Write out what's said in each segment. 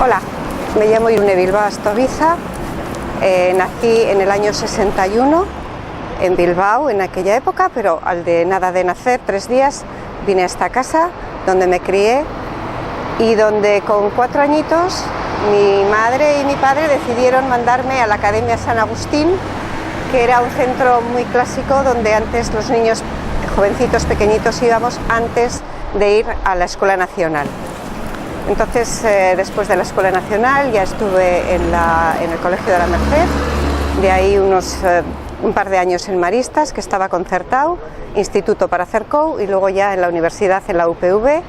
Hola, me llamo Irune Bilbao Astoviza, nací en el año 61 en Bilbao en aquella época, pero al de nada de nacer, 3 días, vine a esta casa donde me crié y donde con 4 añitos mi madre y mi padre decidieron mandarme a la Academia San Agustín, que era un centro muy clásico donde antes los niños jovencitos pequeñitos íbamos antes de ir a la Escuela Nacional. Entonces, después de la Escuela Nacional ya estuve en el Colegio de la Merced, de ahí un par de años en Maristas, que estaba concertado, instituto para hacer COU, y luego ya en la universidad, en la UPV,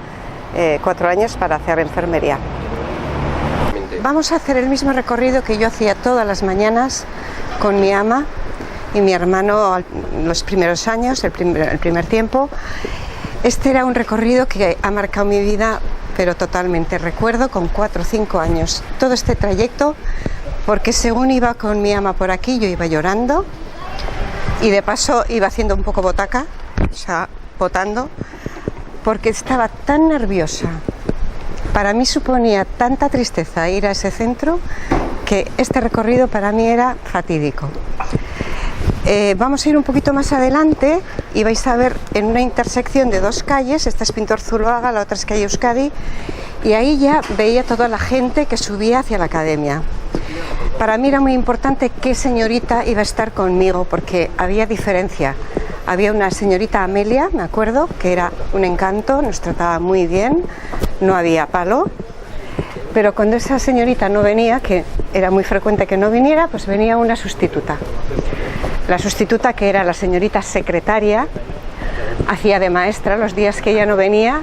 4 años para hacer enfermería. Vamos a hacer el mismo recorrido que yo hacía todas las mañanas con mi ama y mi hermano los primeros años, el primer tiempo. Este era un recorrido que ha marcado mi vida, pero totalmente. Recuerdo con 4 o 5 años todo este trayecto, porque según iba con mi ama por aquí, yo iba llorando y de paso iba haciendo un poco botaca, o sea, botando, porque estaba tan nerviosa. Para mí suponía tanta tristeza ir a ese centro que este recorrido para mí era fatídico. Vamos a ir un poquito más adelante y vais a ver en una intersección de 2 calles, esta es Pintor Zuloaga, la otra es calle Euskadi, y ahí ya veía toda la gente que subía hacia la academia. Para mí era muy importante qué señorita iba a estar conmigo, porque había diferencia. Había una señorita Amelia, me acuerdo, que era un encanto, nos trataba muy bien, no había palo, pero cuando esa señorita no venía, que era muy frecuente que no viniera, pues venía una sustituta. La sustituta, que era la señorita secretaria, hacía de maestra los días que ella no venía,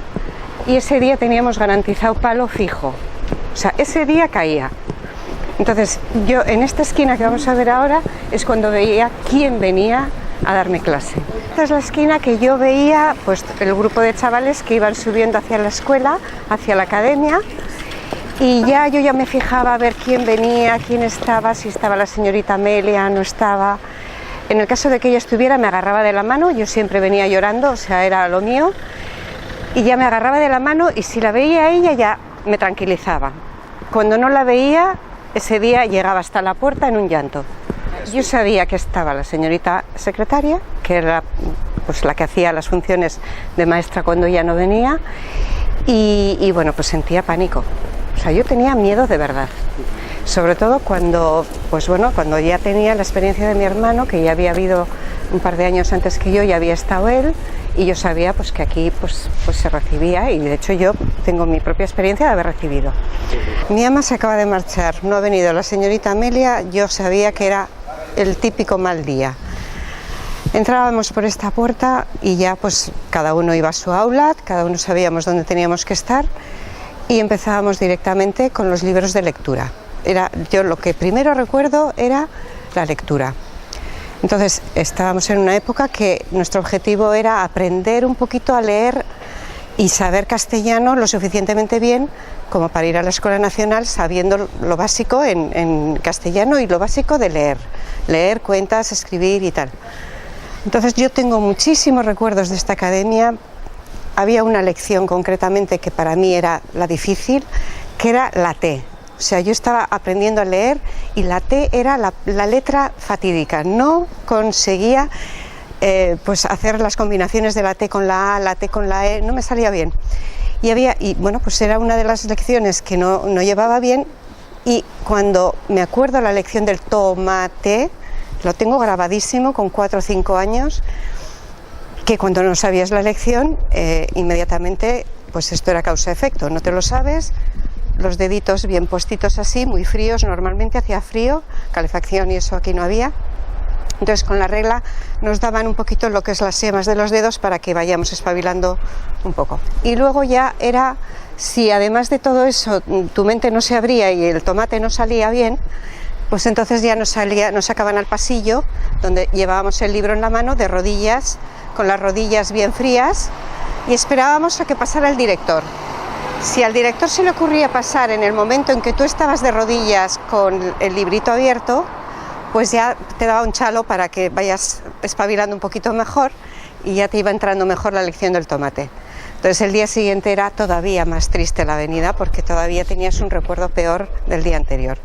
y ese día teníamos garantizado palo fijo, o sea, ese día caía. Entonces yo en esta esquina que vamos a ver ahora es cuando veía quién venía a darme clase. Esta es la esquina que yo veía, pues el grupo de chavales que iban subiendo hacia la escuela, hacia la academia, y yo ya me fijaba a ver quién venía, quién estaba, si estaba la señorita Amelia, no estaba. En el caso de que ella estuviera, me agarraba de la mano, yo siempre venía llorando, o sea, era lo mío, y ya me agarraba de la mano, y si la veía a ella ya me tranquilizaba. Cuando no la veía, ese día llegaba hasta la puerta en un llanto. Yo sabía que estaba la señorita secretaria, que era pues la que hacía las funciones de maestra cuando ella no venía, y bueno, pues sentía pánico. O sea, yo tenía miedo de verdad. Sobre todo cuando ya tenía la experiencia de mi hermano, que ya había habido un par de años antes que yo, ya había estado él, y yo sabía pues que aquí pues se recibía, y de hecho yo tengo mi propia experiencia de haber recibido. Mi ama se acaba de marchar, no ha venido la señorita Amelia, yo sabía que era el típico mal día. Entrábamos por esta puerta y ya pues cada uno iba a su aula, cada uno sabíamos dónde teníamos que estar, y empezábamos directamente con los libros de lectura. Yo lo que primero recuerdo era la lectura. Entonces estábamos en una época que nuestro objetivo era aprender un poquito a leer y saber castellano lo suficientemente bien como para ir a la Escuela Nacional sabiendo lo básico en castellano y lo básico de leer cuentas, escribir y tal. Entonces yo tengo muchísimos recuerdos de esta academia. Había una lección concretamente que para mí era la difícil, que era la T. O sea, yo estaba aprendiendo a leer y la T era la letra fatídica. No conseguía pues hacer las combinaciones de la T con la A, la T con la E, no me salía bien. Y bueno, pues era una de las lecciones que no llevaba bien, y cuando me acuerdo la lección del tomate, lo tengo grabadísimo con 4 o 5 años, que cuando no sabías la lección, inmediatamente, pues esto era causa-efecto, no te lo sabes, los deditos bien puestitos así, muy fríos, normalmente hacía frío, calefacción y eso aquí no había. Entonces con la regla nos daban un poquito lo que es las yemas de los dedos para que vayamos espabilando un poco. Y luego ya era, si además de todo eso tu mente no se abría y el tomate no salía bien, pues entonces ya nos sacaban al pasillo donde llevábamos el libro en la mano, de rodillas, con las rodillas bien frías, y esperábamos a que pasara el director. Si al director se le ocurría pasar en el momento en que tú estabas de rodillas con el librito abierto, pues ya te daba un chalo para que vayas espabilando un poquito mejor y ya te iba entrando mejor la lección del tomate. Entonces el día siguiente era todavía más triste la venida porque todavía tenías un recuerdo peor del día anterior.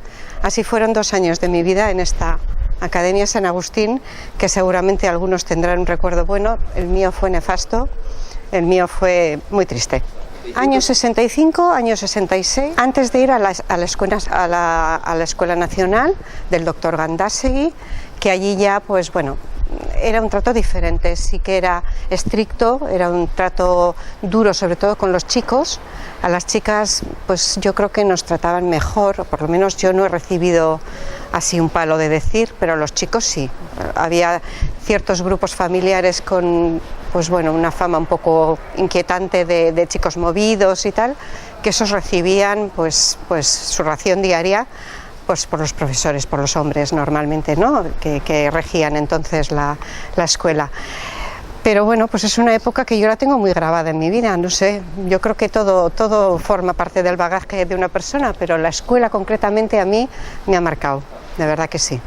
Así fueron 2 años de mi vida en esta Academia San Agustín, que seguramente algunos tendrán un recuerdo bueno, el mío fue nefasto, el mío fue muy triste. Año 65, año 66, antes de ir a la Escuela Nacional del doctor Gandásegui, que allí ya, pues bueno, era un trato diferente, sí que era estricto, era un trato duro, sobre todo con los chicos. A las chicas, pues yo creo que nos trataban mejor, o por lo menos yo no he recibido así un palo de decir, pero a los chicos sí. Había ciertos grupos familiares con, pues bueno, una fama un poco inquietante de chicos movidos y tal, que esos recibían pues su ración diaria pues por los profesores, por los hombres normalmente, ¿no? que regían entonces la escuela. Pero bueno, pues es una época que yo la tengo muy grabada en mi vida, no sé, yo creo que todo forma parte del bagaje de una persona, pero la escuela concretamente a mí me ha marcado, de verdad que sí.